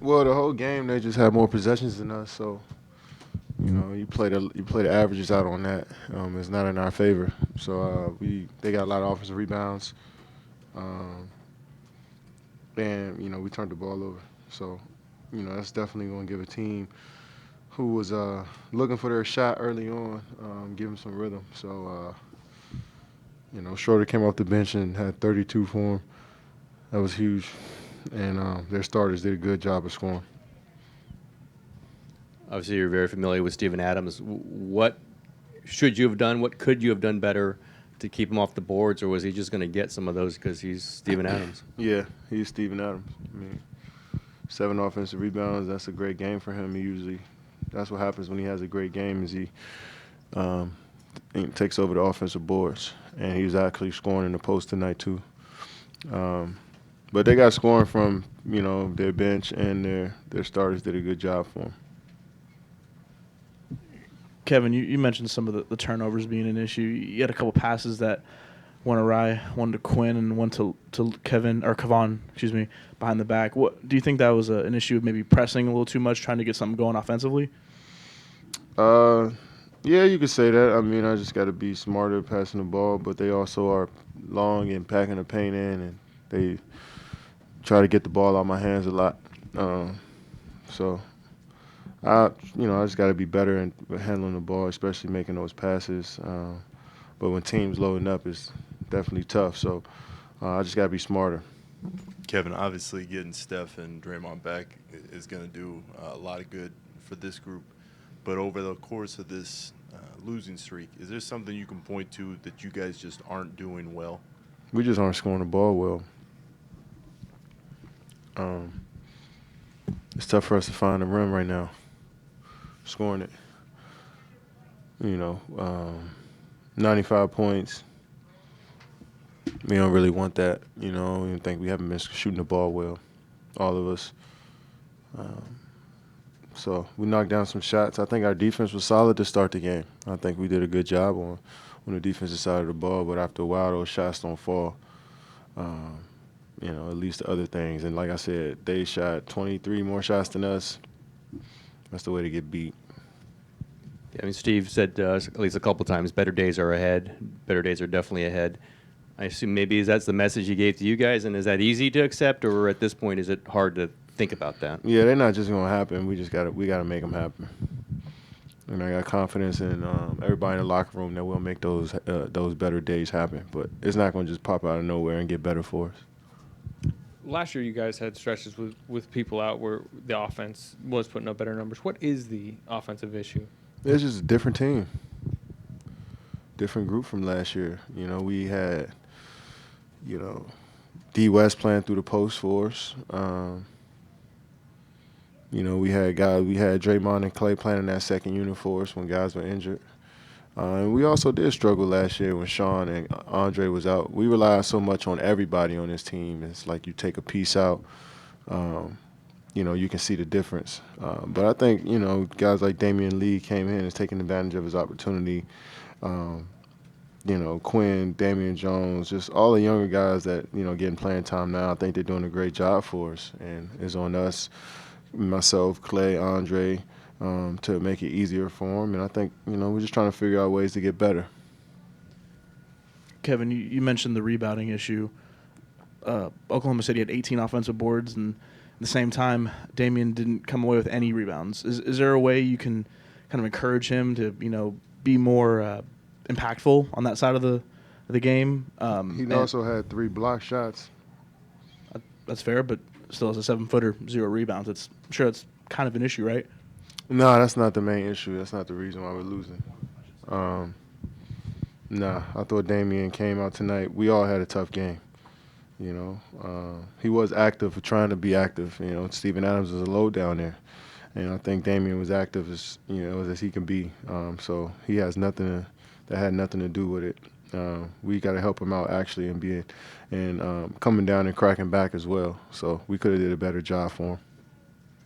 Well, the whole game they just had more possessions than us, so you play the averages out on that. It's not in our favor. So they got a lot of offensive rebounds, um, and we turned the ball over. So that's definitely going to give a team who was looking for their shot early on, give them some rhythm. So Schroder came off the bench and had 32 for him. That was huge, and their starters did a good job of scoring. Obviously, you're very familiar with Steven Adams. What should you have done? What could you have done better to keep him off the boards, or was he just going to get some of those because he's Steven Adams? Yeah, he's Steven Adams. I mean, 7 offensive rebounds. That's a great game for him. That's what happens when he has a great game. Is um, he takes over the offensive boards, and he was actually scoring in the post tonight too. But they got scoring from their bench, and their starters did a good job for him. Kevin, you mentioned some of the turnovers being an issue. You had a couple passes that went awry, one to Quinn and one to Kevon, behind the back. What do you think that was an issue of maybe pressing a little too much, trying to get something going offensively? Yeah, you could say that. I mean, I just got to be smarter passing the ball, but they also are long and packing the paint in, and they try to get the ball out my hands a lot. So I just got to be better in handling the ball, especially making those passes. But when teams loading up, it's definitely tough. So I just got to be smarter. Kevin, obviously getting Steph and Draymond back is going to do a lot of good for this group. But over the course of this losing streak, is there something you can point to that you guys just aren't doing well? We just aren't scoring the ball well. It's tough for us to find the rim right now. Scoring it. 95 points. We don't really want that. We don't think we haven't been shooting the ball well, all of us. So we knocked down some shots. I think our defense was solid to start the game. I think we did a good job on the defensive side of the ball, but after a while, those shots don't fall. At least the other things. And like I said, they shot 23 more shots than us. That's the way to get beat. Yeah, I mean, Steve said at least a couple times, better days are ahead. Better days are definitely ahead. I assume maybe that's the message he gave to you guys, and is that easy to accept, or at this point is it hard to think about that? Yeah, they're not just gonna happen. We gotta make them happen. And I got confidence in everybody in the locker room that we'll make those better days happen. But it's not gonna just pop out of nowhere and get better for us. Last year, you guys had stretches with people out where the offense was putting up better numbers. What is the offensive issue? It's just a different team, different group from last year. We had, D West playing through the post for us. We had Draymond and Clay playing in that second unit for us when guys were injured. And we also did struggle last year when Sean and Andre was out. We relied so much on everybody on this team. It's like you take a piece out, you can see the difference. But I think, guys like Damian Lee came in and is taking advantage of his opportunity. Quinn, Damian Jones, just all the younger guys that, getting playing time now. I think they're doing a great job for us. And it's on us, myself, Clay, Andre, to make it easier for them. And I think, we're just trying to figure out ways to get better. Kevin, you mentioned the rebounding issue. Oklahoma City had 18 offensive boards, and at the same time, Damian didn't come away with any rebounds. Is there a way you can kind of encourage him to, be more impactful on that side of the game? He also had 3 block shots. That's fair, but still as a 7-footer, 0 rebounds. I'm sure it's kind of an issue, right? No, that's not the main issue. That's not the reason why we're losing. I thought Damian came out tonight. We all had a tough game. He was active, trying to be active. Steven Adams was a low down there, and I think Damian was active as he can be. So he has nothing that had nothing to do with it. We got to help him out actually and coming down and cracking back as well. So we could have did a better job for him.